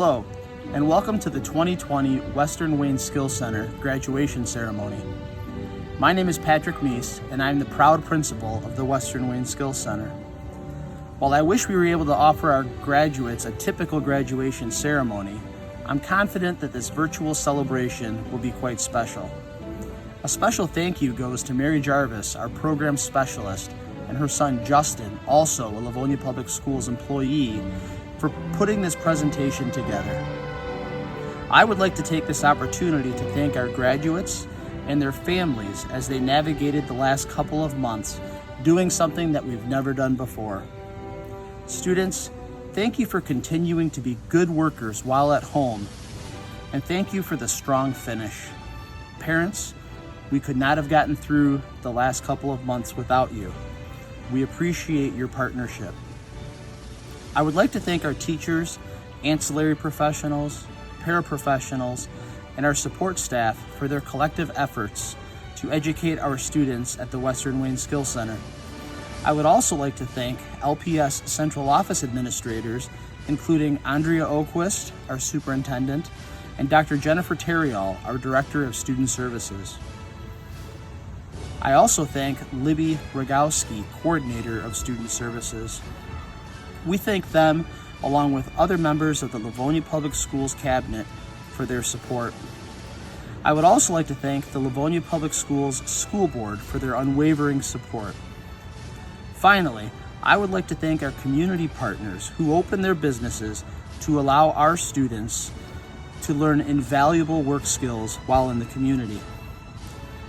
Hello, and welcome to the 2020 Western Wayne Skills Center graduation ceremony. My name is Patrick Meese, and I'm the proud principal of the Western Wayne Skills Center. While I wish we were able to offer our graduates a typical graduation ceremony, I'm confident that this virtual celebration will be quite special. A special thank you goes to Mary Jarvis, our program specialist, and her son Justin, also a Livonia Public Schools employee, for putting this presentation together. I would like to take this opportunity to thank our graduates and their families as they navigated the last couple of months doing something that we've never done before. Students, thank you for continuing to be good workers while at home, and thank you for the strong finish. Parents, we could not have gotten through the last couple of months without you. We appreciate your partnership. I would like to thank our teachers, ancillary professionals, paraprofessionals, and our support staff for their collective efforts to educate our students at the Western Wayne Skills Center. I would also like to thank LPS Central Office administrators, including Andrea Oquist, our superintendent, and Dr. Jennifer Terriall, our Director of Student Services. I also thank Libby Rogowski, Coordinator of Student Services. We thank them, along with other members of the Livonia Public Schools Cabinet, for their support. I would also like to thank the Livonia Public Schools School Board for their unwavering support. Finally, I would like to thank our community partners who open their businesses to allow our students to learn invaluable work skills while in the community.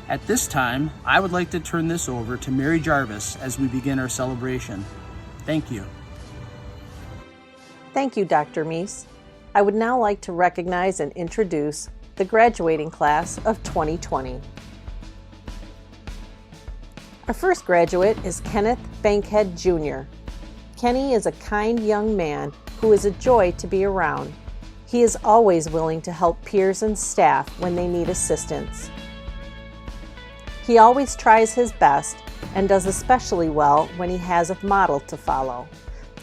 At this time, I would like to turn this over to Mary Jarvis as we begin our celebration. Thank you. Thank you, Dr. Meese. I would now like to recognize and introduce the graduating class of 2020. Our first graduate is Kenneth Bankhead Jr. Kenny is a kind young man who is a joy to be around. He is always willing to help peers and staff when they need assistance. He always tries his best and does especially well when he has a model to follow.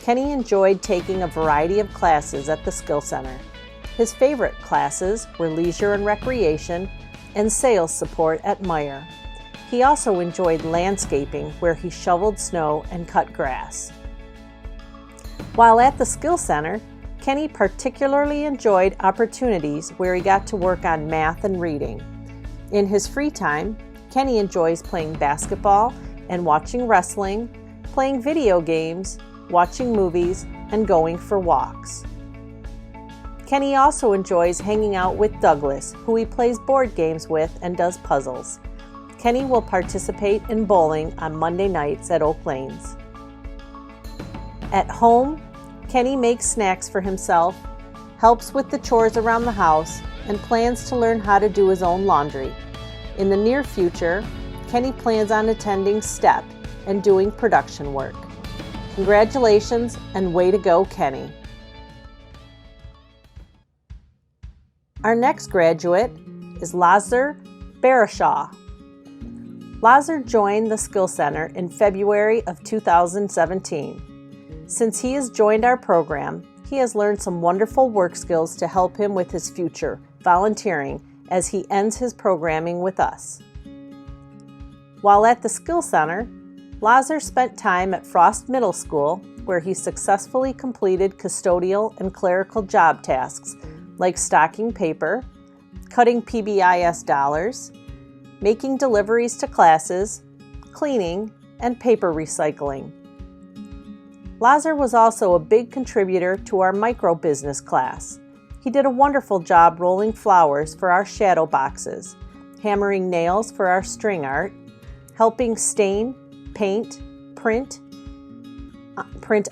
Kenny enjoyed taking a variety of classes at the Skill Center. His favorite classes were Leisure and Recreation and Sales Support at Meyer. He also enjoyed landscaping, where he shoveled snow and cut grass. While at the Skill Center, Kenny particularly enjoyed opportunities where he got to work on math and reading. In his free time, Kenny enjoys playing basketball and watching wrestling, playing video games, watching movies, and going for walks. Kenny also enjoys hanging out with Douglas, who he plays board games with and does puzzles. Kenny will participate in bowling on Monday nights at Oak Lanes. At home, Kenny makes snacks for himself, helps with the chores around the house, and plans to learn how to do his own laundry. In the near future, Kenny plans on attending STEP and doing production work. Congratulations and way to go, Kenny. Our next graduate is Lazar Barishaw. Lazar joined the Skill Center in February of 2017. Since he has joined our program, he has learned some wonderful work skills to help him with his future, volunteering, as he ends his programming with us. While at the Skill Center, Lazar spent time at Frost Middle School, where he successfully completed custodial and clerical job tasks like stocking paper, cutting PBIS dollars, making deliveries to classes, cleaning, and paper recycling. Lazar was also a big contributor to our micro-business class. He did a wonderful job rolling flowers for our shadow boxes, hammering nails for our string art, helping stain, paint, print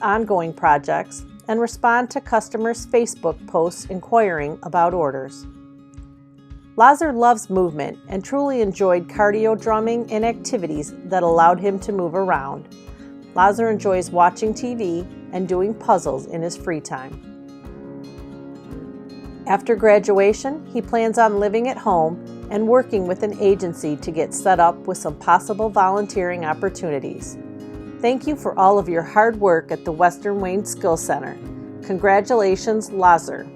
ongoing projects, and respond to customers' Facebook posts inquiring about orders. Lazar loves movement and truly enjoyed cardio drumming and activities that allowed him to move around. Lazar enjoys watching TV and doing puzzles in his free time. After graduation, he plans on living at home and working with an agency to get set up with some possible volunteering opportunities. Thank you for all of your hard work at the Western Wayne Skills Center. Congratulations, Lazar.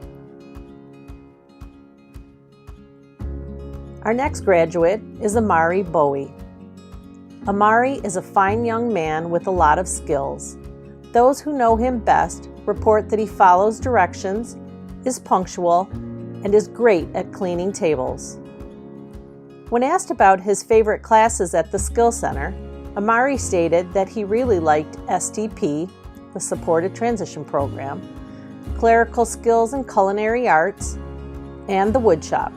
Our next graduate is Amari Bowie. Amari is a fine young man with a lot of skills. Those who know him best report that he follows directions, is punctual, and is great at cleaning tables. When asked about his favorite classes at the Skill Center, Amari stated that he really liked STP, the Supported Transition Program, Clerical Skills and Culinary Arts, and the Woodshop.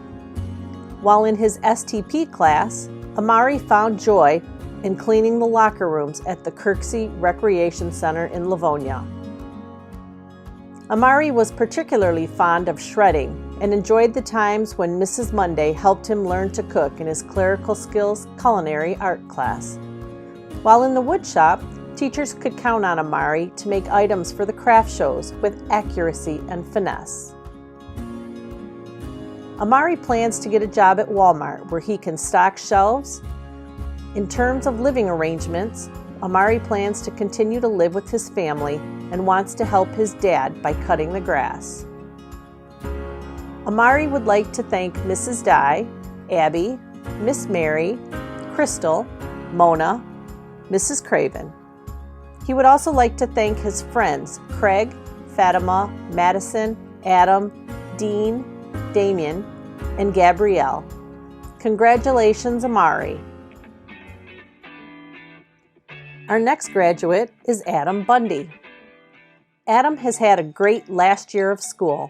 While in his STP class, Amari found joy in cleaning the locker rooms at the Kirksey Recreation Center in Livonia. Amari was particularly fond of shredding and enjoyed the times when Mrs. Monday helped him learn to cook in his Clerical Skills Culinary Art class. While in the woodshop, teachers could count on Amari to make items for the craft shows with accuracy and finesse. Amari plans to get a job at Walmart where he can stock shelves. In terms of living arrangements, Amari plans to continue to live with his family and wants to help his dad by cutting the grass. Amari would like to thank Mrs. Dye, Abby, Miss Mary, Crystal, Mona, Mrs. Craven. He would also like to thank his friends Craig, Fatima, Madison, Adam, Dean, Damien, and Gabrielle. Congratulations, Amari. Our next graduate is Adam Bundy. Adam has had a great last year of school.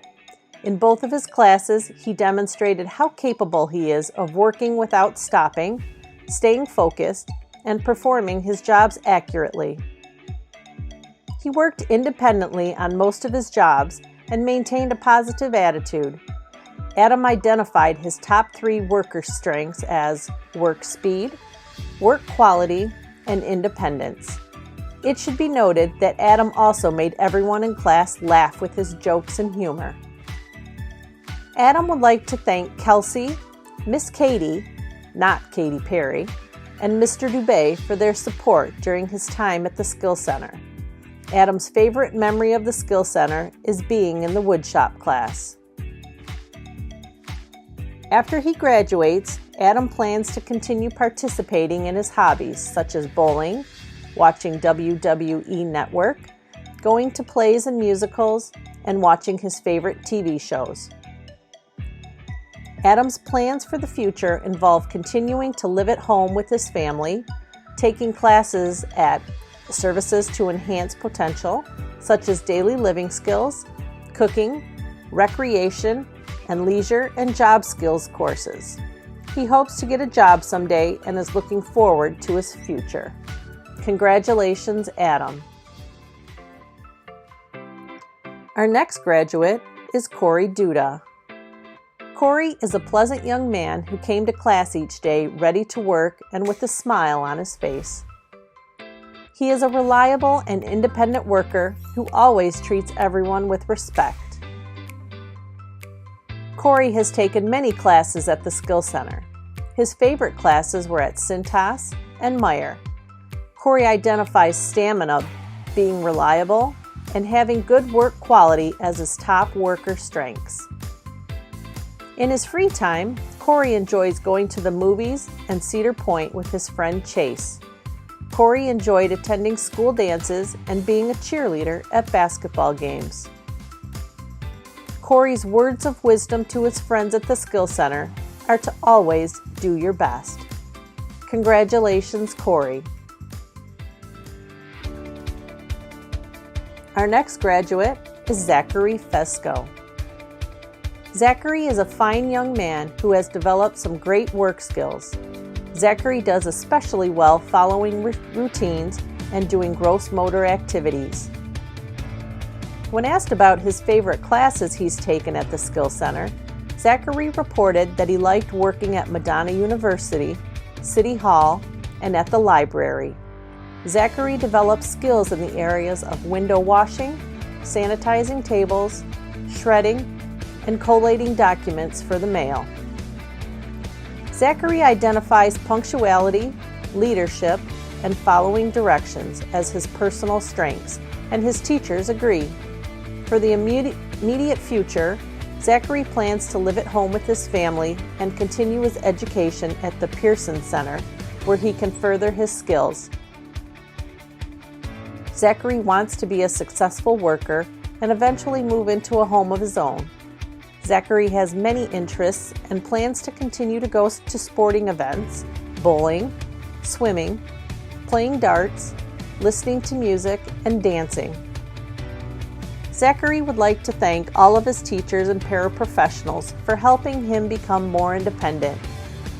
In both of his classes, he demonstrated how capable he is of working without stopping, staying focused, and performing his jobs accurately. He worked independently on most of his jobs and maintained a positive attitude. Adam identified his top 3 worker strengths as work speed, work quality, and independence. It should be noted that Adam also made everyone in class laugh with his jokes and humor. Adam would like to thank Kelsey, Miss Katie, not Katy Perry, and Mr. Dubé for their support during his time at the Skill Center. Adam's favorite memory of the Skill Center is being in the woodshop class. After he graduates, Adam plans to continue participating in his hobbies such as bowling, watching WWE Network, going to plays and musicals, and watching his favorite TV shows. Adam's plans for the future involve continuing to live at home with his family, taking classes at Services to Enhance Potential, such as daily living skills, cooking, recreation, and leisure and job skills courses. He hopes to get a job someday and is looking forward to his future. Congratulations, Adam. Our next graduate is Corey Duda. Corey is a pleasant young man who came to class each day ready to work and with a smile on his face. He is a reliable and independent worker who always treats everyone with respect. Corey has taken many classes at the Skill Center. His favorite classes were at Cintas and Meyer. Corey identifies stamina, being reliable, and having good work quality as his top worker strengths. In his free time, Corey enjoys going to the movies and Cedar Point with his friend Chase. Corey enjoyed attending school dances and being a cheerleader at basketball games. Corey's words of wisdom to his friends at the Skill Center are to always do your best. Congratulations, Corey. Our next graduate is Zachary Fesco. Zachary is a fine young man who has developed some great work skills. Zachary does especially well following routines and doing gross motor activities. When asked about his favorite classes he's taken at the Skill Center, Zachary reported that he liked working at Madonna University, City Hall, and at the library. Zachary developed skills in the areas of window washing, sanitizing tables, shredding, and collating documents for the mail. Zachary identifies punctuality, leadership, and following directions as his personal strengths, and his teachers agree. For the immediate future, Zachary plans to live at home with his family and continue his education at the Pearson Center, where he can further his skills. Zachary wants to be a successful worker and eventually move into a home of his own. Zachary has many interests and plans to continue to go to sporting events, bowling, swimming, playing darts, listening to music, and dancing. Zachary would like to thank all of his teachers and paraprofessionals for helping him become more independent.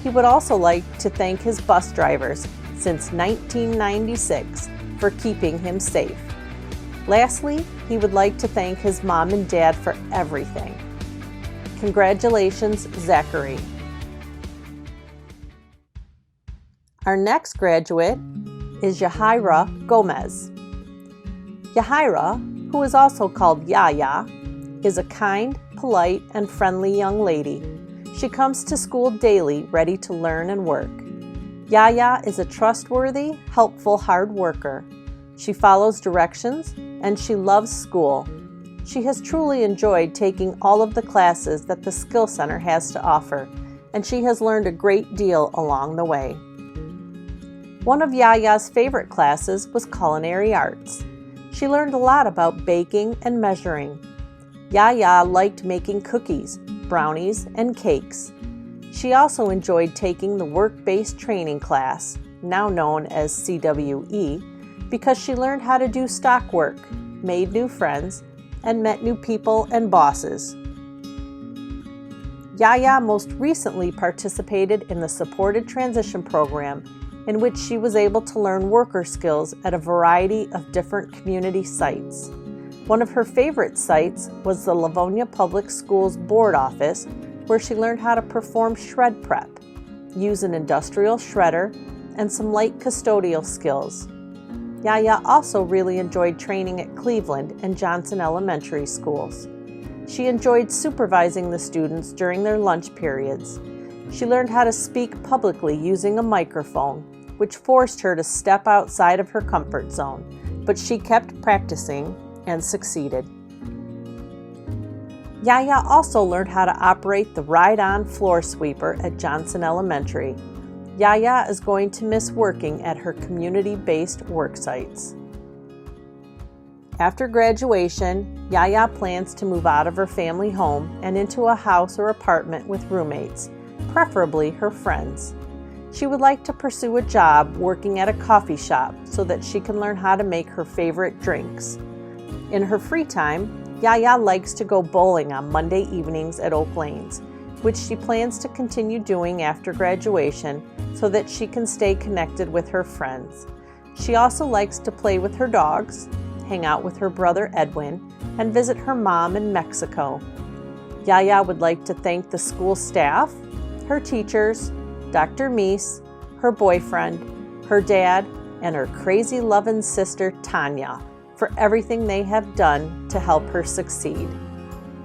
He would also like to thank his bus drivers since 1996 for keeping him safe. Lastly, he would like to thank his mom and dad for everything. Congratulations, Zachary. Our next graduate is Yahaira Gomez. Yahaira, who is also called Yaya, is a kind, polite, and friendly young lady. She comes to school daily ready to learn and work. Yaya is a trustworthy, helpful, hard worker. She follows directions and she loves school. She has truly enjoyed taking all of the classes that the Skill Center has to offer, and she has learned a great deal along the way. One of Yaya's favorite classes was culinary arts. She learned a lot about baking and measuring. Yaya liked making cookies, brownies, and cakes. She also enjoyed taking the work-based training class, now known as CWE, because she learned how to do stock work, made new friends, and met new people and bosses. Yaya most recently participated in the Supported Transition Program, in which she was able to learn worker skills at a variety of different community sites. One of her favorite sites was the Livonia Public Schools Board Office, where she learned how to perform shred prep, use an industrial shredder, and some light custodial skills. Yaya also really enjoyed training at Cleveland and Johnson Elementary schools. She enjoyed supervising the students during their lunch periods. She learned how to speak publicly using a microphone, which forced her to step outside of her comfort zone, but she kept practicing and succeeded. Yaya also learned how to operate the ride-on floor sweeper at Johnson Elementary. Yaya is going to miss working at her community-based work sites. After graduation, Yaya plans to move out of her family home and into a house or apartment with roommates, preferably her friends. She would like to pursue a job working at a coffee shop so that she can learn how to make her favorite drinks. In her free time, Yaya likes to go bowling on Monday evenings at Oak Lanes, which she plans to continue doing after graduation so that she can stay connected with her friends. She also likes to play with her dogs, hang out with her brother Edwin, and visit her mom in Mexico. Yaya would like to thank the school staff, her teachers, Dr. Meese, her boyfriend, her dad, and her crazy loving sister Tanya for everything they have done to help her succeed.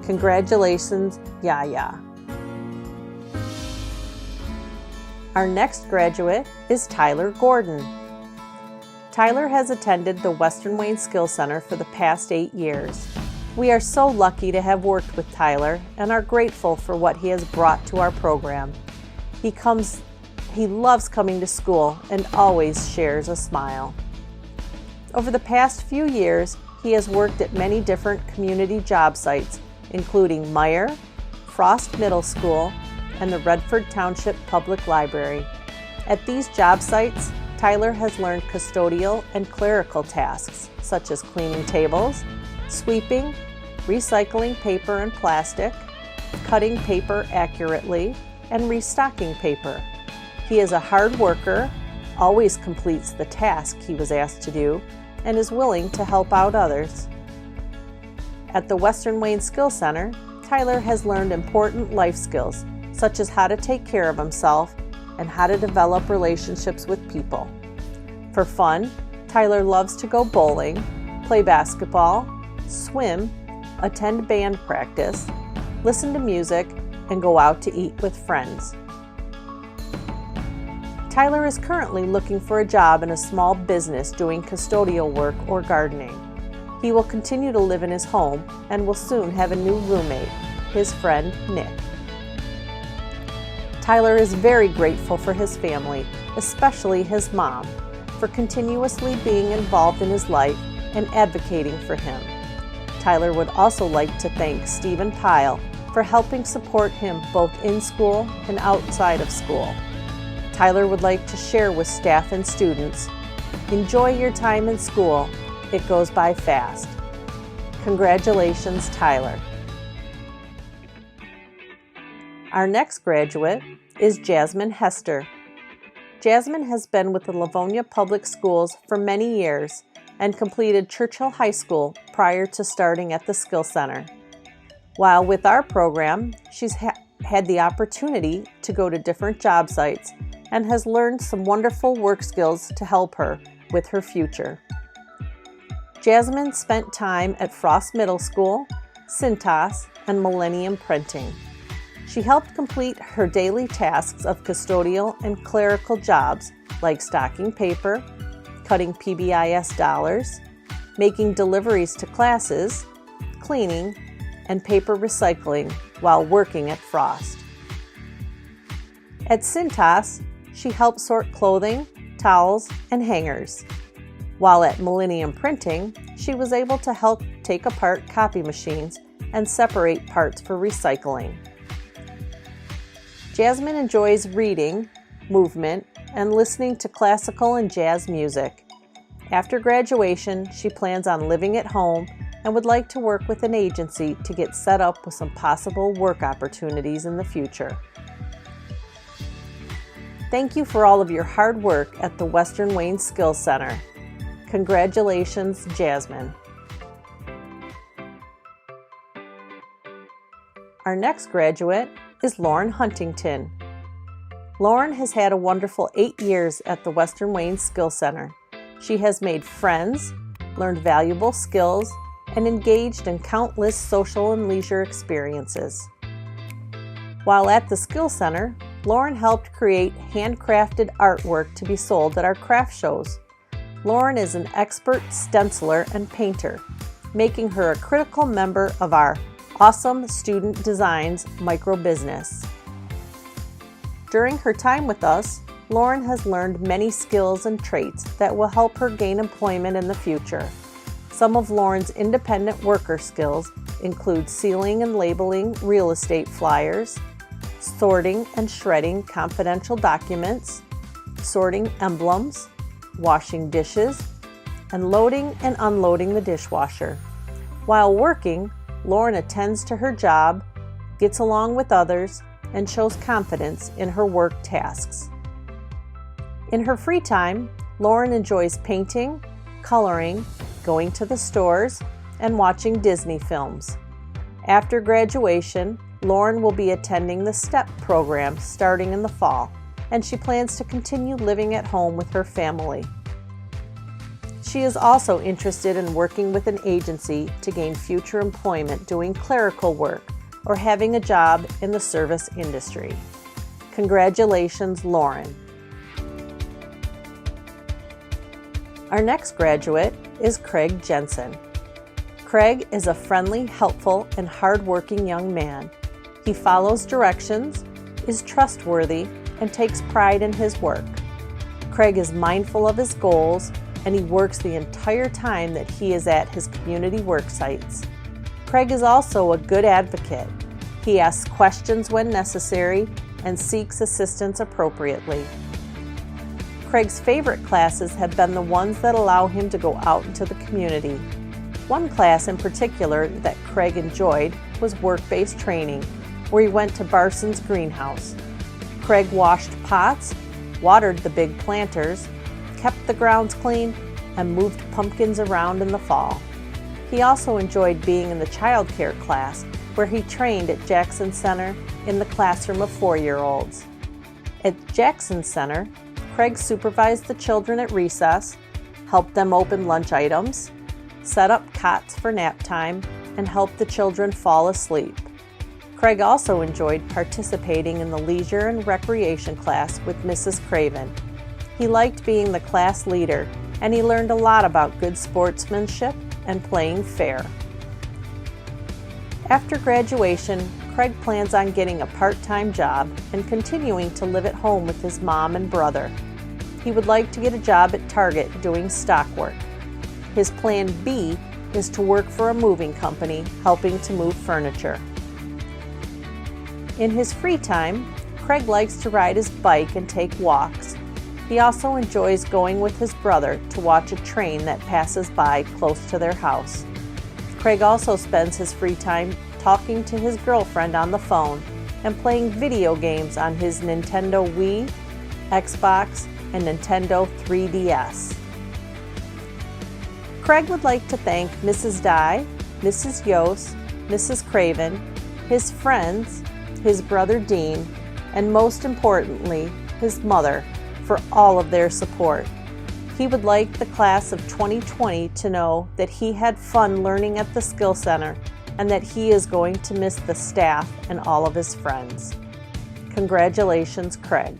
Congratulations, Yaya. Our next graduate is Tyler Gordon. Tyler has attended the Western Wayne Skill Center for the past 8 years. We are so lucky to have worked with Tyler and are grateful for what he has brought to our program. He loves coming to school and always shares a smile. Over the past few years, he has worked at many different community job sites, including Meyer, Frost Middle School, and the Redford Township Public Library. At these job sites, Tyler has learned custodial and clerical tasks, such as cleaning tables, sweeping, recycling paper and plastic, cutting paper accurately, and restocking paper. He is a hard worker, always completes the task he was asked to do, and is willing to help out others. At the Western Wayne Skill Center, Tyler has learned important life skills, such as how to take care of himself and how to develop relationships with people. For fun, Tyler loves to go bowling, play basketball, swim, attend band practice, listen to music, and go out to eat with friends. Tyler is currently looking for a job in a small business doing custodial work or gardening. He will continue to live in his home and will soon have a new roommate. his friend Nick. Tyler is very grateful for his family, especially his mom, for continuously being involved in his life and advocating for him. Tyler would also like to thank Stephen Pyle for helping support him both in school and outside of school. Tyler would like to share with staff and students, enjoy your time in school. It goes by fast. Congratulations, Tyler. Our next graduate is Jasmine Hester. Jasmine has been with the Livonia Public Schools for many years and completed Churchill High School prior to starting at the Skill Center. While with our program, she's had the opportunity to go to different job sites and has learned some wonderful work skills to help her with her future. Jasmine spent time at Frost Middle School, Cintas, and Millennium Printing. She helped complete her daily tasks of custodial and clerical jobs like stocking paper, cutting PBIS dollars, making deliveries to classes, cleaning, and paper recycling while working at Frost. At Cintas, she helped sort clothing, towels, and hangers. While at Millennium Printing, she was able to help take apart copy machines and separate parts for recycling. Jasmine enjoys reading, movement, and listening to classical and jazz music. After graduation, she plans on living at home and would like to work with an agency to get set up with some possible work opportunities in the future. Thank you for all of your hard work at the Western Wayne Skills Center. Congratulations, Jasmine. Our next graduate is Lauren Huntington. Lauren has had a wonderful 8 years at the Western Wayne Skills Center. She has made friends, learned valuable skills, and engaged in countless social and leisure experiences. While at the Skills Center, Lauren helped create handcrafted artwork to be sold at our craft shows. Lauren is an expert stenciler and painter, making her a critical member of our Awesome Student Designs micro-business. During her time with us, Lauren has learned many skills and traits that will help her gain employment in the future. Some of Lauren's independent worker skills include sealing and labeling real estate flyers, sorting and shredding confidential documents, sorting emblems, washing dishes, and loading and unloading the dishwasher. While working, Lauren attends to her job, gets along with others, and shows confidence in her work tasks. In her free time, Lauren enjoys painting, coloring, going to the stores, and watching Disney films. After graduation, Lauren will be attending the STEP program starting in the fall, and she plans to continue living at home with her family. She is also interested in working with an agency to gain future employment doing clerical work or having a job in the service industry. Congratulations, Lauren. Our next graduate is Craig Jensen. Craig is a friendly, helpful, and hardworking young man. He follows directions, is trustworthy, and takes pride in his work. Craig is mindful of his goals, and he works the entire time that he is at his community work sites. Craig is also a good advocate. He asks questions when necessary and seeks assistance appropriately. Craig's favorite classes have been the ones that allow him to go out into the community. One class in particular that Craig enjoyed was work-based training, where he went to Barson's greenhouse. Craig washed pots, watered the big planters, kept the grounds clean, and moved pumpkins around in the fall. He also enjoyed being in the child care class, where he trained at Jackson Center in the classroom of 4-year-olds. At Jackson Center, Craig supervised the children at recess, helped them open lunch items, set up cots for nap time, and helped the children fall asleep. Craig also enjoyed participating in the leisure and recreation class with Mrs. Craven. He liked being the class leader, and he learned a lot about good sportsmanship and playing fair. After graduation, Craig plans on getting a part-time job and continuing to live at home with his mom and brother. He would like to get a job at Target doing stock work. His plan B is to work for a moving company, helping to move furniture. In his free time, Craig likes to ride his bike and take walks. He also enjoys going with his brother to watch a train that passes by close to their house. Craig also spends his free time talking to his girlfriend on the phone and playing video games on his Nintendo Wii, Xbox, and Nintendo 3DS. Craig would like to thank Mrs. Dye, Mrs. Yost, Mrs. Craven, his friends, his brother Dean, and most importantly, his mother, for all of their support. He would like the class of 2020 to know that he had fun learning at the Skill Center and that he is going to miss the staff and all of his friends. Congratulations, Craig.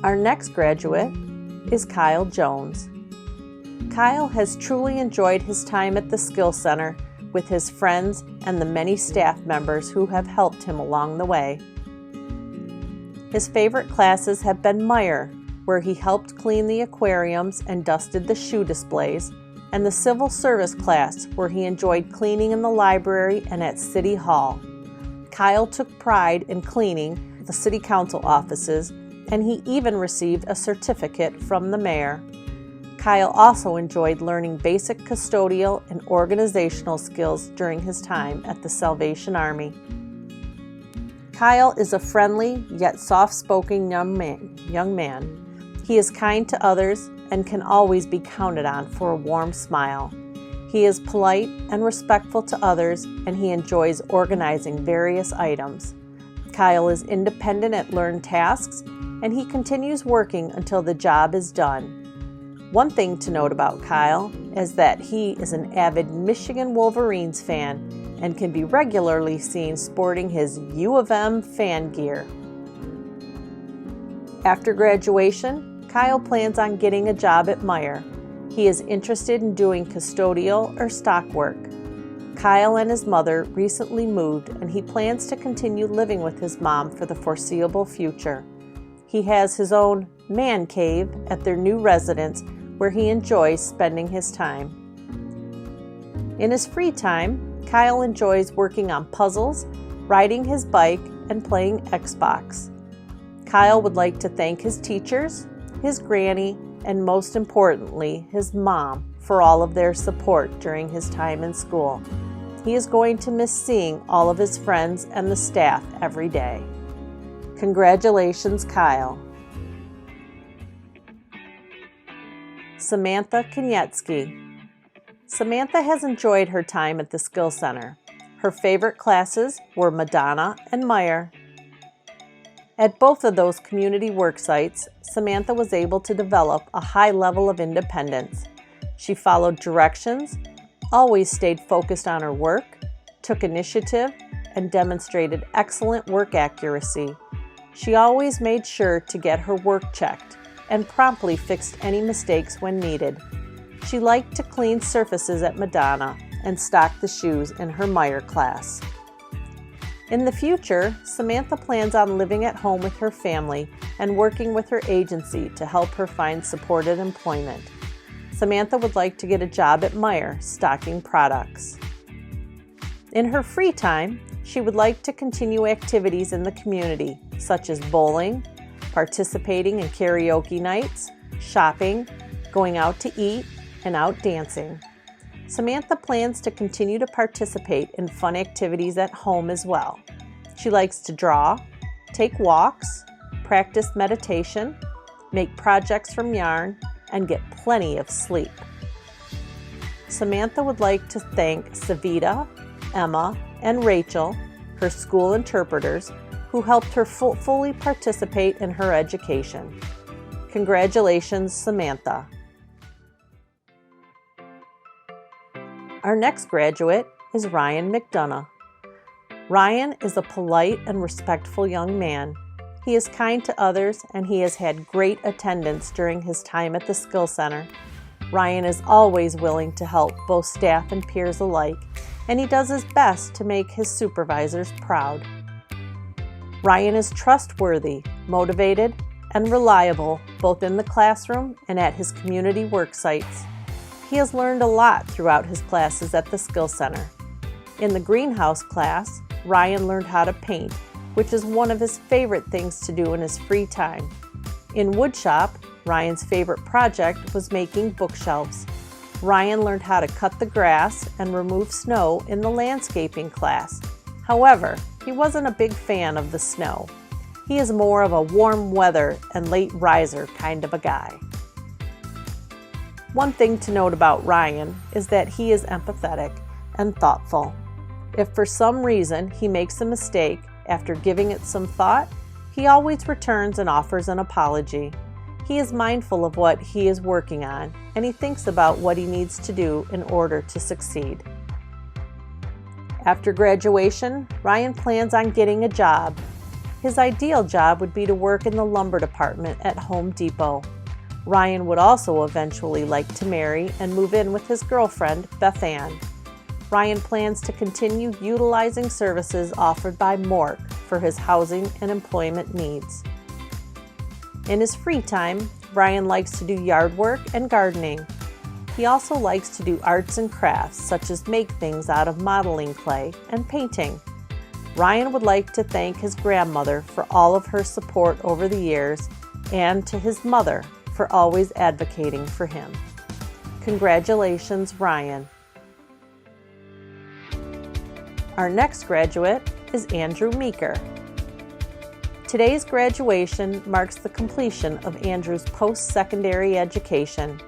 Our next graduate is Kyle Jones. Kyle has truly enjoyed his time at the Skill Center with his friends and the many staff members who have helped him along the way. His favorite classes have been Meyer, where he helped clean the aquariums and dusted the shoe displays, and the Civil Service class, where he enjoyed cleaning in the library and at City Hall. Kyle took pride in cleaning the City Council offices, and he even received a certificate from the mayor. Kyle also enjoyed learning basic custodial and organizational skills during his time at the Salvation Army. Kyle is a friendly yet soft-spoken young man. He is kind to others and can always be counted on for a warm smile. He is polite and respectful to others, and he enjoys organizing various items. Kyle is independent at learned tasks, and he continues working until the job is done. One thing to note about Kyle is that he is an avid Michigan Wolverines fan and can be regularly seen sporting his U of M fan gear. After graduation, Kyle plans on getting a job at Meyer. He is interested in doing custodial or stock work. Kyle and his mother recently moved, and he plans to continue living with his mom for the foreseeable future. He has his own man cave at their new residence where he enjoys spending his time. In his free time, Kyle enjoys working on puzzles, riding his bike, and playing Xbox. Kyle would like to thank his teachers, his granny, and most importantly, his mom for all of their support during his time in school. He is going to miss seeing all of his friends and the staff every day. Congratulations, Kyle. Samantha Koniecki. Samantha has enjoyed her time at the Skill Center. Her favorite classes were Madonna and Meyer. At both of those community work sites, Samantha was able to develop a high level of independence. She followed directions, always stayed focused on her work, took initiative, and demonstrated excellent work accuracy. She always made sure to get her work checked and promptly fixed any mistakes when needed. She liked to clean surfaces at Madonna and stock the shoes in her Meyer class. In the future, Samantha plans on living at home with her family and working with her agency to help her find supported employment. Samantha would like to get a job at Meyer stocking products. In her free time, she would like to continue activities in the community, such as bowling, participating in karaoke nights, shopping, going out to eat, and out dancing. Samantha plans to continue to participate in fun activities at home as well. She likes to draw, take walks, practice meditation, make projects from yarn, and get plenty of sleep. Samantha would like to thank Savita, Emma, and Rachel, her school interpreters, who helped her fully participate in her education. Congratulations, Samantha. Our next graduate is Ryan McDonough. Ryan is a polite and respectful young man. He is kind to others, and he has had great attendance during his time at the Skill Center. Ryan is always willing to help both staff and peers alike, and he does his best to make his supervisors proud. Ryan is trustworthy, motivated, and reliable both in the classroom and at his community work sites. He has learned a lot throughout his classes at the Skill Center. In the greenhouse class, Ryan learned how to paint, which is one of his favorite things to do in his free time. In woodshop, Ryan's favorite project was making bookshelves. Ryan learned how to cut the grass and remove snow in the landscaping class. However, he wasn't a big fan of the snow. He is more of a warm weather and late riser kind of a guy. One thing to note about Ryan is that he is empathetic and thoughtful. If for some reason he makes a mistake after giving it some thought, he always returns and offers an apology. He is mindful of what he is working on, and he thinks about what he needs to do in order to succeed. After graduation, Ryan plans on getting a job. His ideal job would be to work in the lumber department at Home Depot. Ryan would also eventually like to marry and move in with his girlfriend, Beth Ann. Ryan plans to continue utilizing services offered by Mork for his housing and employment needs. In his free time, Ryan likes to do yard work and gardening. He also likes to do arts and crafts, such as make things out of modeling clay and painting. Ryan would like to thank his grandmother for all of her support over the years, and to his mother for always advocating for him. Congratulations, Ryan. Our next graduate is Andrew Meeker. Today's graduation marks the completion of Andrew's post-secondary education.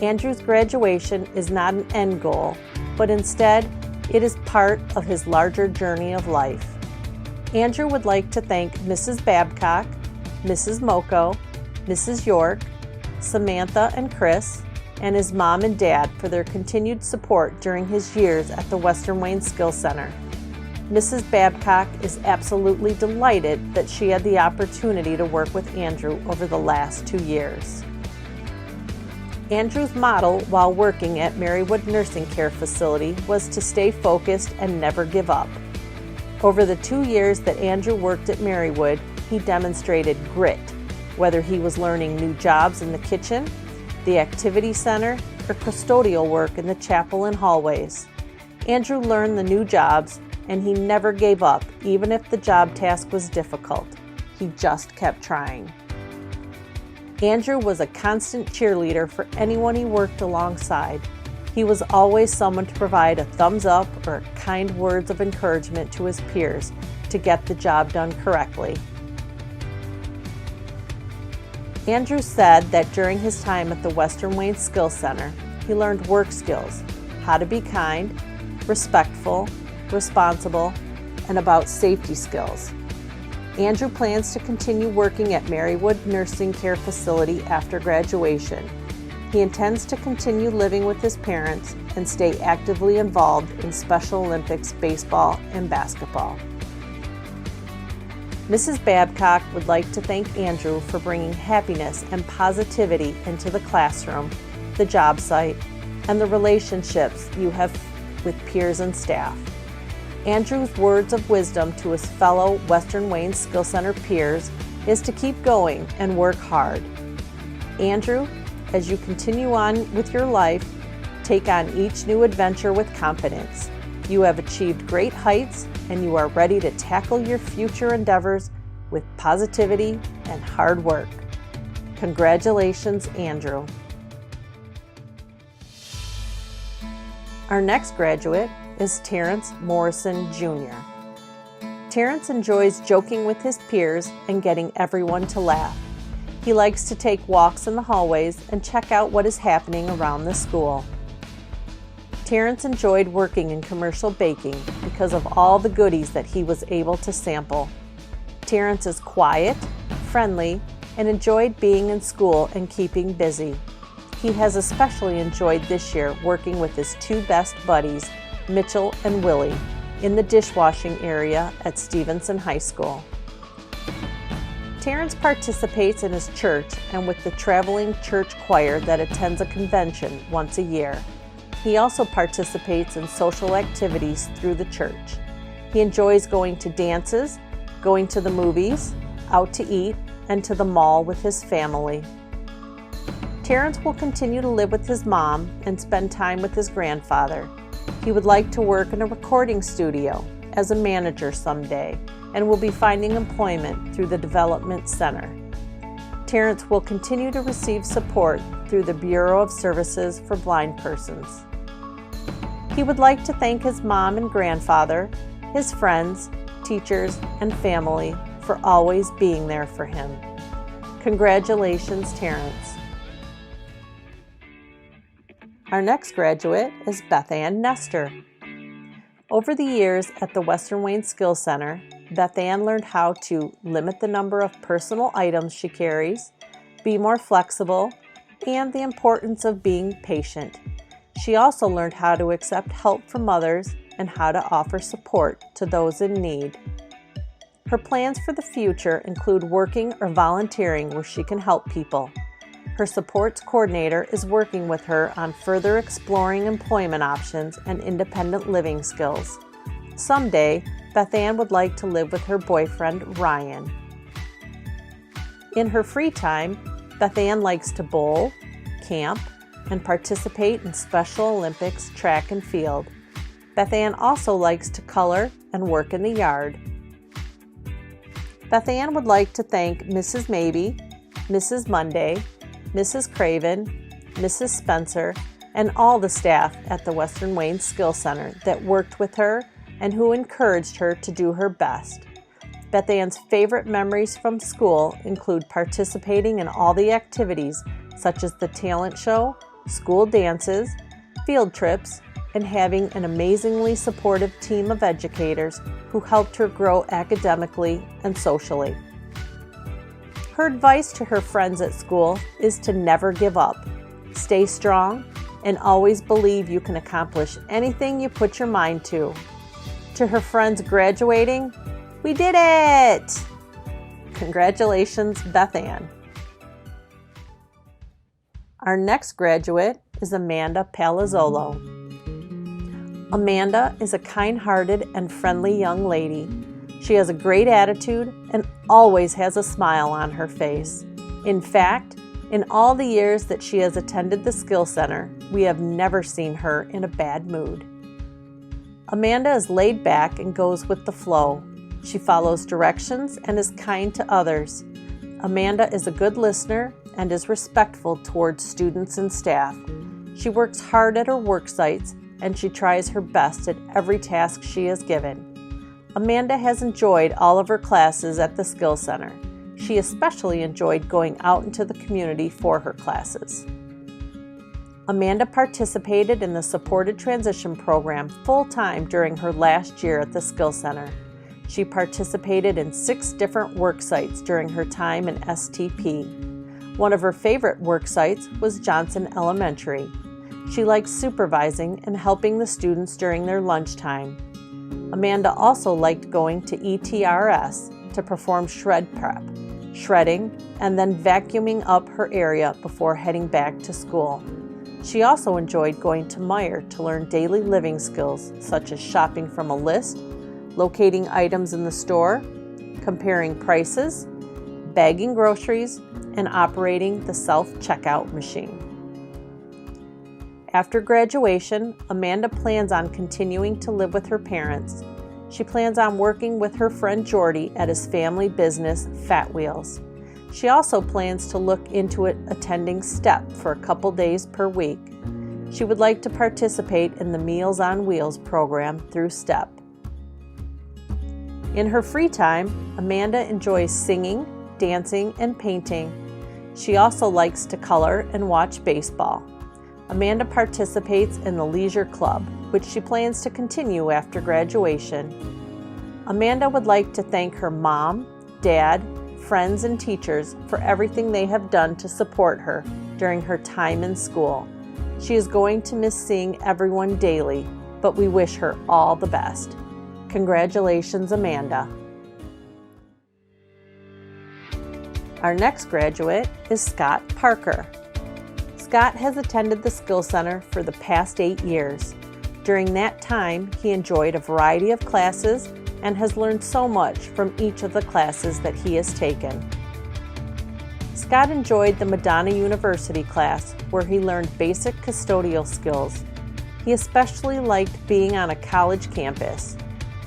Andrew's graduation is not an end goal, but instead, it is part of his larger journey of life. Andrew would like to thank Mrs. Babcock, Mrs. Moko, Mrs. York, Samantha and Chris, and his mom and dad for their continued support during his years at the Western Wayne Skill Center. Mrs. Babcock is absolutely delighted that she had the opportunity to work with Andrew over the last 2 years. Andrew's motto while working at Marywood Nursing Care Facility was to stay focused and never give up. Over the 2 years that Andrew worked at Marywood, he demonstrated grit, whether he was learning new jobs in the kitchen, the activity center, or custodial work in the chapel and hallways. Andrew learned the new jobs, and he never gave up, even if the job task was difficult. He just kept trying. Andrew was a constant cheerleader for anyone he worked alongside. He was always someone to provide a thumbs up or kind words of encouragement to his peers to get the job done correctly. Andrew said that during his time at the Western Wayne Skill Center, he learned work skills, how to be kind, respectful, responsible, and about safety skills. Andrew plans to continue working at Marywood Nursing Care Facility after graduation. He intends to continue living with his parents and stay actively involved in Special Olympics baseball and basketball. Mrs. Babcock would like to thank Andrew for bringing happiness and positivity into the classroom, the job site, and the relationships you have with peers and staff. Andrew's words of wisdom to his fellow Western Wayne Skill Center peers is to keep going and work hard. Andrew, as you continue on with your life, take on each new adventure with confidence. You have achieved great heights, and you are ready to tackle your future endeavors with positivity and hard work. Congratulations, Andrew. Our next graduate is Terrence Morrison Jr. Terrence enjoys joking with his peers and getting everyone to laugh. He likes to take walks in the hallways and check out what is happening around the school. Terrence enjoyed working in commercial baking because of all the goodies that he was able to sample. Terrence is quiet, friendly, and enjoyed being in school and keeping busy. He has especially enjoyed this year working with his 2 best buddies, Mitchell and Willie, in the dishwashing area at Stevenson High School. Terrence participates in his church and with the traveling church choir that attends a convention once a year. He also participates in social activities through the church. He enjoys going to dances, going to the movies, out to eat, and to the mall with his family. Terrence will continue to live with his mom and spend time with his grandfather. He would like to work in a recording studio as a manager someday and will be finding employment through the Development Center. Terrence will continue to receive support through the Bureau of Services for Blind Persons. He would like to thank his mom and grandfather, his friends, teachers, and family for always being there for him. Congratulations, Terrence. Our next graduate is Beth Ann Nestor. Over the years at the Western Wayne Skills Center, Beth Ann learned how to limit the number of personal items she carries, be more flexible, and the importance of being patient. She also learned how to accept help from others and how to offer support to those in need. Her plans for the future include working or volunteering where she can help people. Her supports coordinator is working with her on further exploring employment options and independent living skills. Someday, Beth Ann would like to live with her boyfriend, Ryan. In her free time, Beth Ann likes to bowl, camp, and participate in Special Olympics track and field. Beth Ann also likes to color and work in the yard. Beth Ann would like to thank Mrs. Maybe, Mrs. Monday, Mrs. Craven, Mrs. Spencer, and all the staff at the Western Wayne Skills Center that worked with her and who encouraged her to do her best. Beth Ann's favorite memories from school include participating in all the activities such as the talent show, school dances, field trips, and having an amazingly supportive team of educators who helped her grow academically and socially. Her advice to her friends at school is to never give up, stay strong, and always believe you can accomplish anything you put your mind to. To her friends graduating, we did it! Congratulations, Beth Ann. Our next graduate is Amanda Palazzolo. Amanda is a kind-hearted and friendly young lady. She has a great attitude and always has a smile on her face. In fact, in all the years that she has attended the Skills Center, we have never seen her in a bad mood. Amanda is laid back and goes with the flow. She follows directions and is kind to others. Amanda is a good listener and is respectful towards students and staff. She works hard at her work sites and she tries her best at every task she is given. Amanda has enjoyed all of her classes at the Skills Center. She especially enjoyed going out into the community for her classes. Amanda participated in the Supported Transition Program full-time during her last year at the Skills Center. She participated in 6 different work sites during her time in STP. One of her favorite work sites was Johnson Elementary. She likes supervising and helping the students during their lunchtime. Amanda also liked going to ETRS to perform shred prep, shredding, and then vacuuming up her area before heading back to school. She also enjoyed going to Meijer to learn daily living skills such as shopping from a list, locating items in the store, comparing prices, bagging groceries, and operating the self-checkout machine. After graduation, Amanda plans on continuing to live with her parents. She plans on working with her friend Jordy at his family business, Fat Wheels. She also plans to look into attending STEP for a couple days per week. She would like to participate in the Meals on Wheels program through STEP. In her free time, Amanda enjoys singing, dancing, and painting. She also likes to color and watch baseball. Amanda participates in the Leisure Club, which she plans to continue after graduation. Amanda would like to thank her mom, dad, friends, and teachers for everything they have done to support her during her time in school. She is going to miss seeing everyone daily, but we wish her all the best. Congratulations, Amanda. Our next graduate is Scott Parker. Scott has attended the Skill Center for the past 8 years. During that time, he enjoyed a variety of classes and has learned so much from each of the classes that he has taken. Scott enjoyed the Madonna University class, where he learned basic custodial skills. He especially liked being on a college campus.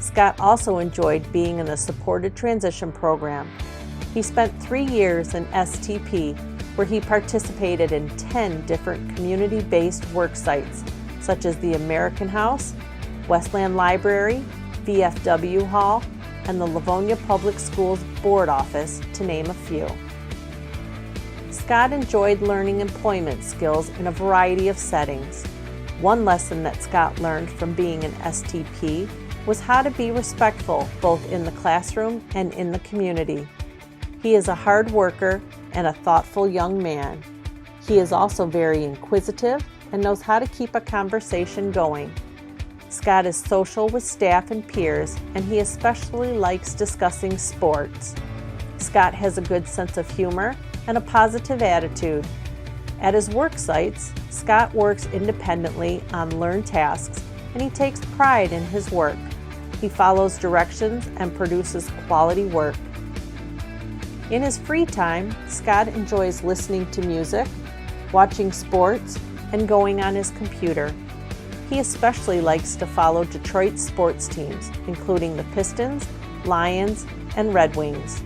Scott also enjoyed being in the supported transition program. He spent 3 years in STP, where he participated in 10 different community-based work sites, such as the American House, Westland Library, VFW Hall, and the Livonia Public Schools Board Office, to name a few. Scott enjoyed learning employment skills in a variety of settings. One lesson that Scott learned from being an STP was how to be respectful both in the classroom and in the community. He is a hard worker and a thoughtful young man. He is also very inquisitive and knows how to keep a conversation going. Scott is social with staff and peers, and he especially likes discussing sports. Scott has a good sense of humor and a positive attitude. At his work sites, Scott works independently on learned tasks, and he takes pride in his work. He follows directions and produces quality work. In his free time, Scott enjoys listening to music, watching sports, and going on his computer. He especially likes to follow Detroit sports teams, including the Pistons, Lions, and Red Wings.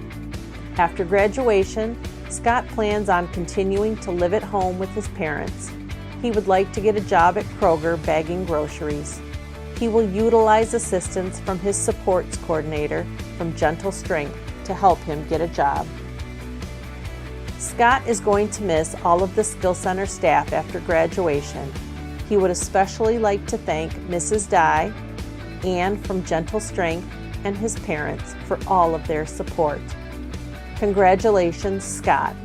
After graduation, Scott plans on continuing to live at home with his parents. He would like to get a job at Kroger bagging groceries. He will utilize assistance from his supports coordinator from Gentle Strength to help him get a job. Scott is going to miss all of the Skill Center staff after graduation. He would especially like to thank Mrs. Dye, Ann from Gentle Strength, and his parents for all of their support. Congratulations, Scott.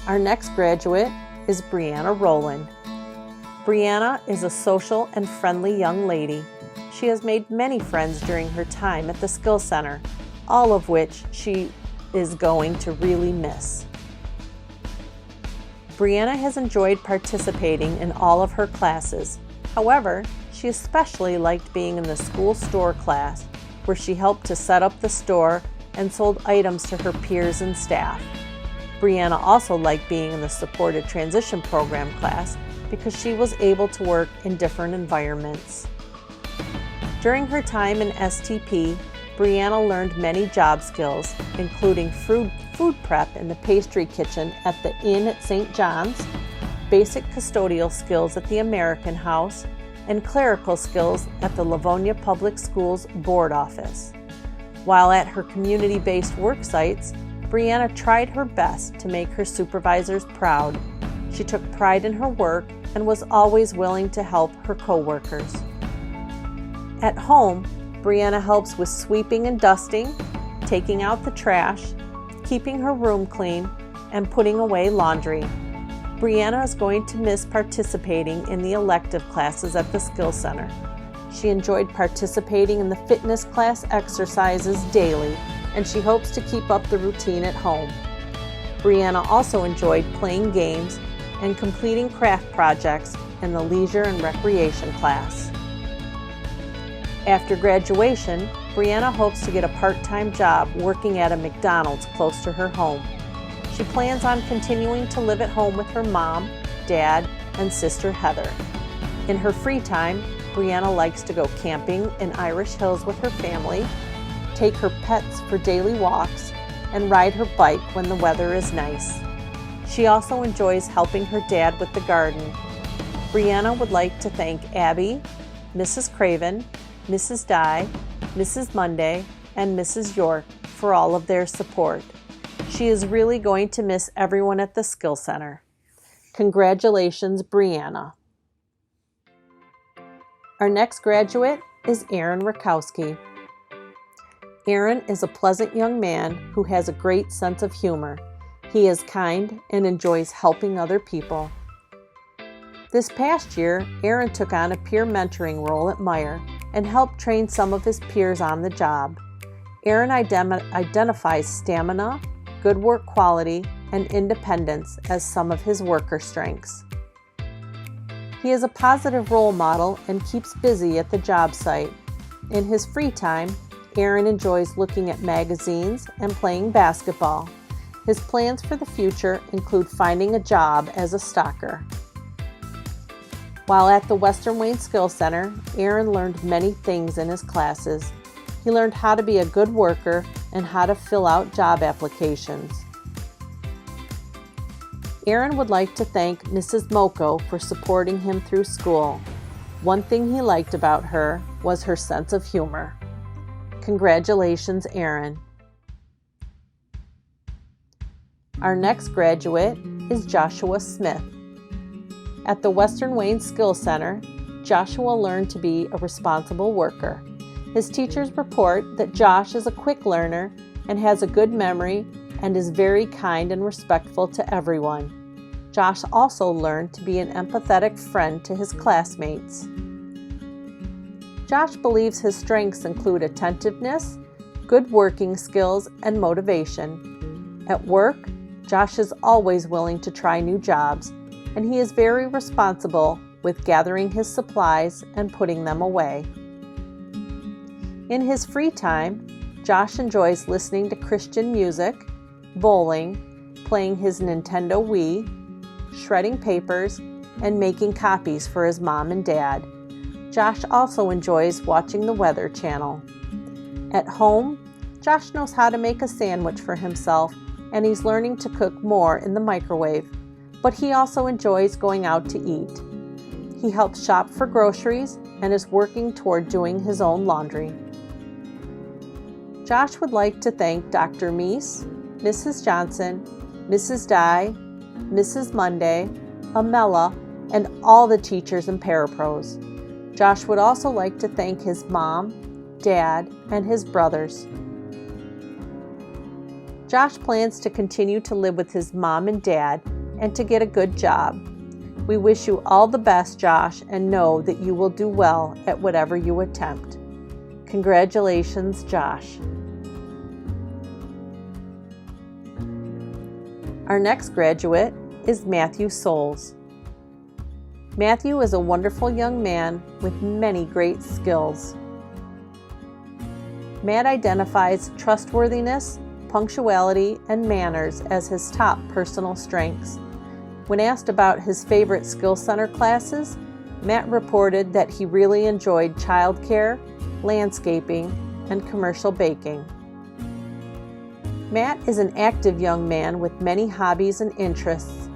Our next graduate is Brianna Rowland. Brianna is a social and friendly young lady. She has made many friends during her time at the Skill Center, all of which she is going to really miss. Brianna has enjoyed participating in all of her classes. However, she especially liked being in the school store class, where she helped to set up the store and sold items to her peers and staff. Brianna also liked being in the supported transition program class because she was able to work in different environments. During her time in STP, Brianna learned many job skills, including food prep in the pastry kitchen at the Inn at St. John's, basic custodial skills at the American House, and clerical skills at the Livonia Public Schools Board Office. While at her community-based work sites, Brianna tried her best to make her supervisors proud. She took pride in her work and was always willing to help her coworkers. At home, Brianna helps with sweeping and dusting, taking out the trash, keeping her room clean, and putting away laundry. Brianna is going to miss participating in the elective classes at the Skill Center. She enjoyed participating in the fitness class exercises daily, and she hopes to keep up the routine at home. Brianna also enjoyed playing games and completing craft projects in the leisure and recreation class. After graduation, Brianna hopes to get a part-time job working at a McDonald's close to her home. She plans on continuing to live at home with her mom, dad, and sister Heather. In her free time, Brianna likes to go camping in Irish Hills with her family, take her pets for daily walks, and ride her bike when the weather is nice. She also enjoys helping her dad with the garden. Brianna would like to thank Abby, Mrs. Craven, Mrs. Dye, Mrs. Monday, and Mrs. York for all of their support. She is really going to miss everyone at the Skill Center. Congratulations, Brianna. Our next graduate is Aaron Rakowski. Aaron is a pleasant young man who has a great sense of humor. He is kind and enjoys helping other people. This past year, Aaron took on a peer mentoring role at Meyer and helped train some of his peers on the job. Aaron identifies stamina, good work quality, and independence as some of his worker strengths. He is a positive role model and keeps busy at the job site. In his free time, Aaron enjoys looking at magazines and playing basketball. His plans for the future include finding a job as a stocker. While at the Western Wayne Skill Center, Aaron learned many things in his classes. He learned how to be a good worker and how to fill out job applications. Aaron would like to thank Mrs. Moko for supporting him through school. One thing he liked about her was her sense of humor. Congratulations, Aaron. Our next graduate is Joshua Smith. At the Western Wayne Skill Center, Joshua learned to be a responsible worker. His teachers report that Josh is a quick learner and has a good memory and is very kind and respectful to everyone. Josh also learned to be an empathetic friend to his classmates. Josh believes his strengths include attentiveness, good working skills, and motivation. At work, Josh is always willing to try new jobs, and he is very responsible with gathering his supplies and putting them away. In his free time, Josh enjoys listening to Christian music, bowling, playing his Nintendo Wii, shredding papers, and making copies for his mom and dad. Josh also enjoys watching the Weather Channel. At home, Josh knows how to make a sandwich for himself, and he's learning to cook more in the microwave, but he also enjoys going out to eat. He helps shop for groceries and is working toward doing his own laundry. Josh would like to thank Dr. Meese, Mrs. Johnson, Mrs. Dye, Mrs. Monday, Amela, and all the teachers and parapros. Josh would also like to thank his mom, dad, and his brothers. Josh plans to continue to live with his mom and dad and to get a good job. We wish you all the best, Josh, and know that you will do well at whatever you attempt. Congratulations, Josh. Our next graduate is Matthew Souls. Matthew is a wonderful young man with many great skills. Matt identifies trustworthiness, punctuality, and manners as his top personal strengths. When asked about his favorite Skill Center classes, Matt reported that he really enjoyed childcare, landscaping, and commercial baking. Matt is an active young man with many hobbies and interests.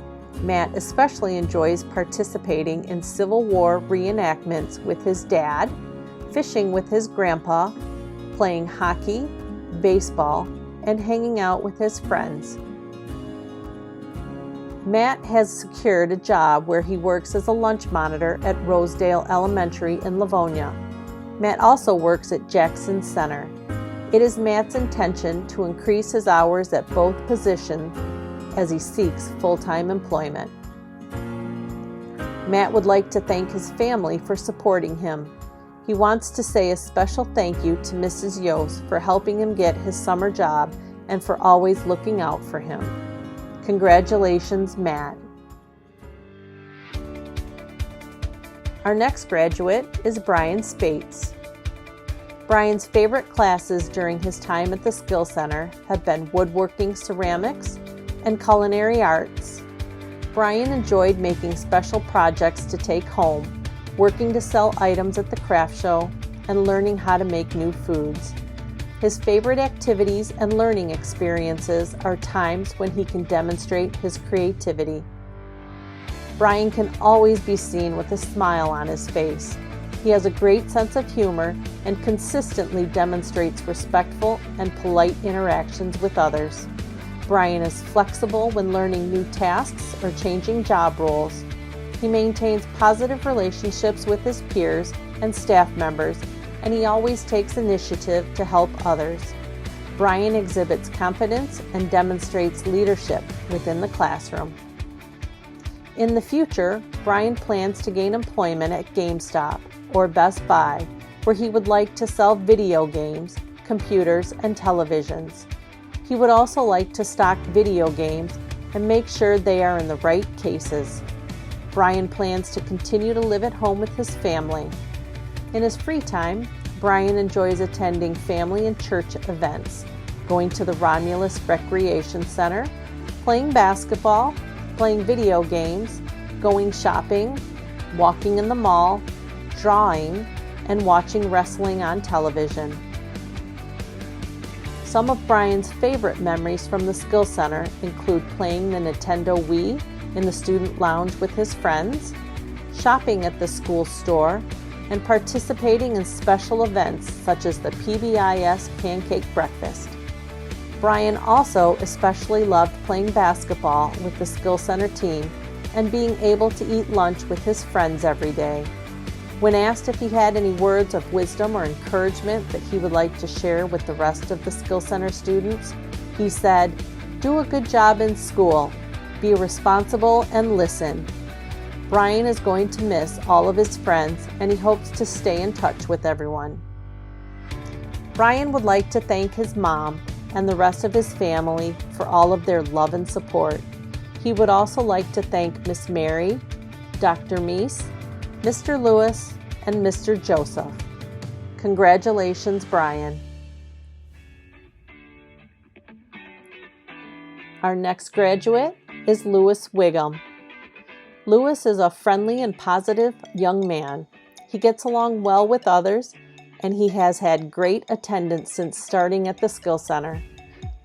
Matt especially enjoys participating in Civil War reenactments with his dad, fishing with his grandpa, playing hockey, baseball, and hanging out with his friends. Matt has secured a job where he works as a lunch monitor at Rosedale Elementary in Livonia. Matt also works at Jackson Center. It is Matt's intention to increase his hours at both positions as he seeks full-time employment. Matt would like to thank his family for supporting him. He wants to say a special thank you to Mrs. Yost for helping him get his summer job and for always looking out for him. Congratulations, Matt. Our next graduate is Brian Spates. Brian's favorite classes during his time at the Skill Center have been woodworking, ceramics, and culinary arts. Brian enjoyed making special projects to take home, working to sell items at the craft show, and learning how to make new foods. His favorite activities and learning experiences are times when he can demonstrate his creativity. Brian can always be seen with a smile on his face. He has a great sense of humor and consistently demonstrates respectful and polite interactions with others. Brian is flexible when learning new tasks or changing job roles. He maintains positive relationships with his peers and staff members, and he always takes initiative to help others. Brian exhibits confidence and demonstrates leadership within the classroom. In the future, Brian plans to gain employment at GameStop or Best Buy, where he would like to sell video games, computers, and televisions. He would also like to stock video games and make sure they are in the right cases. Brian plans to continue to live at home with his family. In his free time, Brian enjoys attending family and church events, going to the Romulus Recreation Center, playing basketball, playing video games, going shopping, walking in the mall, drawing, and watching wrestling on television. Some of Brian's favorite memories from the Skill Center include playing the Nintendo Wii in the student lounge with his friends, shopping at the school store, and participating in special events such as the PBIS Pancake Breakfast. Brian also especially loved playing basketball with the Skill Center team and being able to eat lunch with his friends every day. When asked if he had any words of wisdom or encouragement that he would like to share with the rest of the Skill Center students, he said, "Do a good job in school, be responsible, and listen." Brian is going to miss all of his friends, and he hopes to stay in touch with everyone. Brian would like to thank his mom and the rest of his family for all of their love and support. He would also like to thank Miss Mary, Dr. Meese, Mr. Lewis, and Mr. Joseph. Congratulations, Brian. Our next graduate is Lewis Wiggum. Lewis is a friendly and positive young man. He gets along well with others, and he has had great attendance since starting at the Skill Center.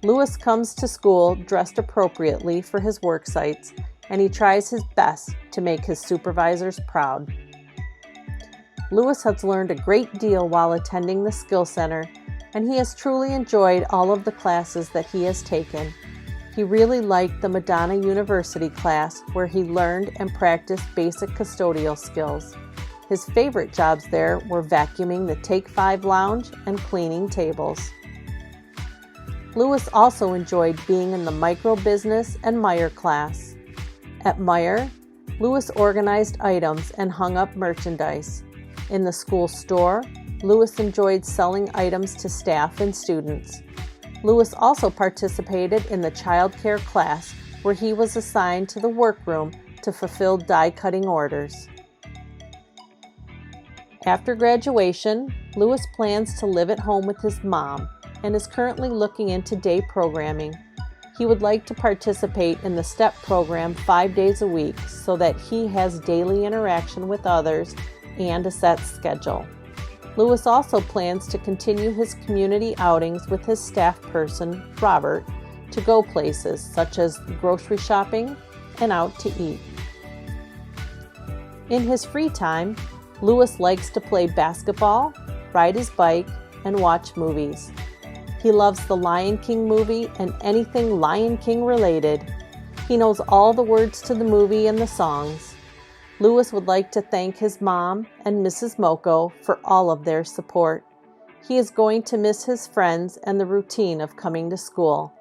Lewis comes to school dressed appropriately for his work sites, and he tries his best to make his supervisors proud. Lewis has learned a great deal while attending the Skill Center, and he has truly enjoyed all of the classes that he has taken. He really liked the Madonna University class where he learned and practiced basic custodial skills. His favorite jobs there were vacuuming the Take 5 lounge and cleaning tables. Lewis also enjoyed being in the micro business and Meyer class. At Meyer, Lewis organized items and hung up merchandise. In the school store, Lewis enjoyed selling items to staff and students. Lewis also participated in the child care class where he was assigned to the workroom to fulfill die-cutting orders. After graduation, Lewis plans to live at home with his mom and is currently looking into day programming. He would like to participate in the STEP program 5 days a week so that he has daily interaction with others and a set schedule. Lewis also plans to continue his community outings with his staff person, Robert, to go places such as grocery shopping and out to eat. In his free time, Lewis likes to play basketball, ride his bike, and watch movies. He loves the Lion King movie and anything Lion King related. He knows all the words to the movie and the songs. Lewis would like to thank his mom and Mrs. Moko for all of their support. He is going to miss his friends and the routine of coming to school.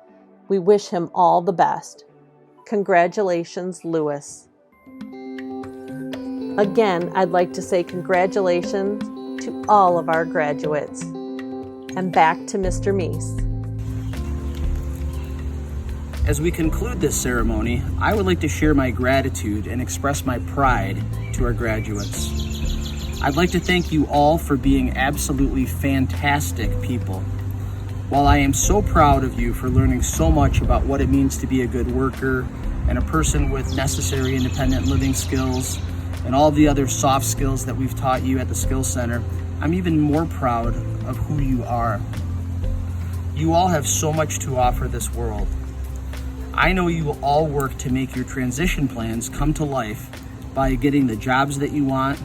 We wish him all the best. Congratulations, Lewis. Again, I'd like to say congratulations to all of our graduates. And back to Mr. Meese. As we conclude this ceremony, I would like to share my gratitude and express my pride to our graduates. I'd like to thank you all for being absolutely fantastic people. While I am so proud of you for learning so much about what it means to be a good worker and a person with necessary independent living skills and all the other soft skills that we've taught you at the Skills Center, I'm even more proud of who you are. You all have so much to offer this world. I know you will all work to make your transition plans come to life by getting the jobs that you want,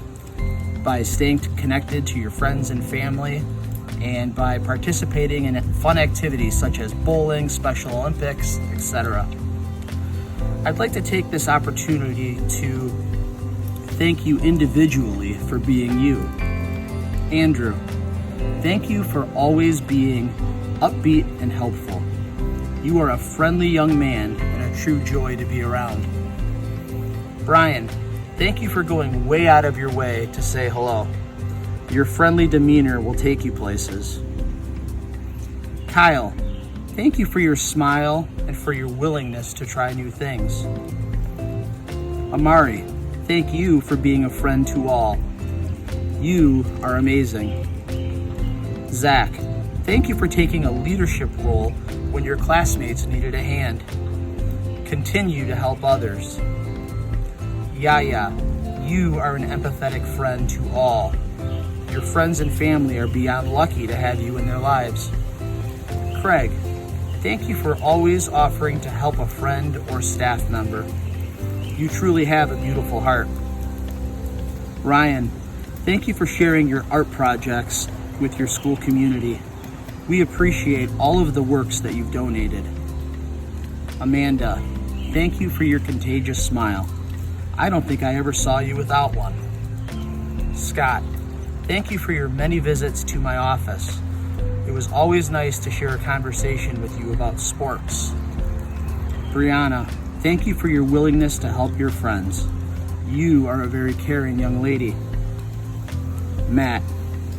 by staying connected to your friends and family, and by participating in fun activities such as bowling, Special Olympics, etc. I'd like to take this opportunity to thank you individually for being you. Andrew, thank you for always being upbeat and helpful. You are a friendly young man and a true joy to be around. Brian, thank you for going way out of your way to say hello. Your friendly demeanor will take you places. Kyle, thank you for your smile and for your willingness to try new things. Amari, thank you for being a friend to all. You are amazing. Zach, thank you for taking a leadership role when your classmates needed a hand. Continue to help others. Yaya, you are an empathetic friend to all. Your friends and family are beyond lucky to have you in their lives. Craig, thank you for always offering to help a friend or staff member. You truly have a beautiful heart. Ryan, thank you for sharing your art projects with your school community. We appreciate all of the works that you've donated. Amanda, thank you for your contagious smile. I don't think I ever saw you without one. Scott, thank you for your many visits to my office. It was always nice to share a conversation with you about sports. Brianna, thank you for your willingness to help your friends. You are a very caring young lady. Matt,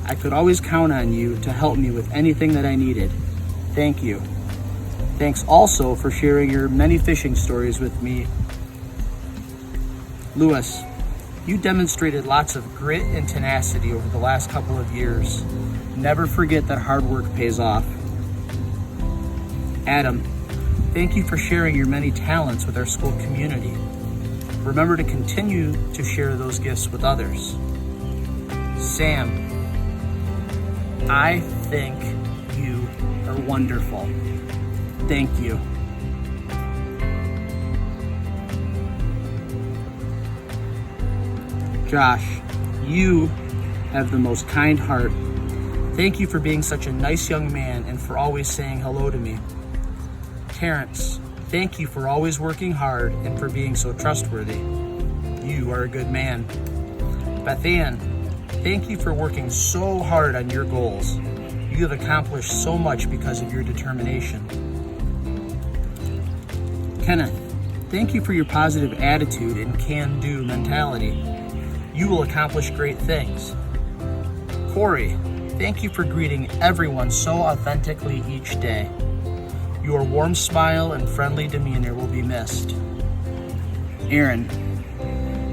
I could always count on you to help me with anything that I needed. Thank you. Thanks also for sharing your many fishing stories with me. Lewis, you demonstrated lots of grit and tenacity over the last couple of years. Never forget that hard work pays off. Adam, thank you for sharing your many talents with our school community. Remember to continue to share those gifts with others. Sam, I think you are wonderful. Thank you. Josh, you have the most kind heart. Thank you for being such a nice young man and for always saying hello to me. Terrence, thank you for always working hard and for being so trustworthy. You are a good man. Beth Ann, thank you for working so hard on your goals. You have accomplished so much because of your determination. Kenneth, thank you for your positive attitude and can-do mentality. You will accomplish great things. Corey, thank you for greeting everyone so authentically each day. Your warm smile and friendly demeanor will be missed. Aaron,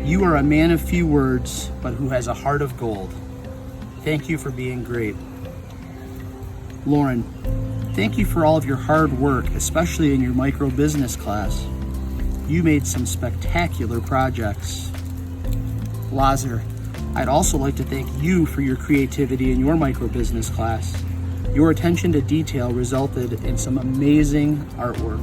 you are a man of few words, but who has a heart of gold. Thank you for being great. Lauren, thank you for all of your hard work, especially in your micro business class. You made some spectacular projects. Lazar, I'd also like to thank you for your creativity in your micro business class. Your attention to detail resulted in some amazing artwork.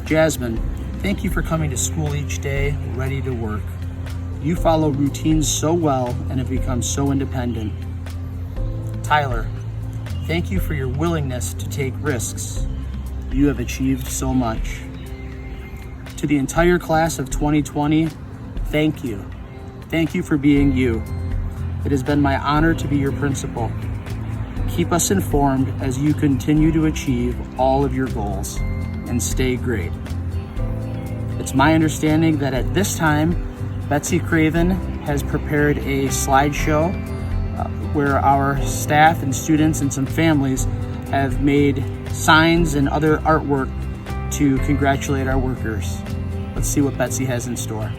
Jasmine, thank you for coming to school each day, ready to work. You follow routines so well and have become so independent. Tyler, thank you for your willingness to take risks. You have achieved so much. To the entire class of 2020, thank you. Thank you for being you. It has been my honor to be your principal. Keep us informed as you continue to achieve all of your goals and stay great. It's my understanding that at this time, Betsy Craven has prepared a slideshow where our staff and students and some families have made signs and other artwork to congratulate our workers. Let's see what Betsy has in store.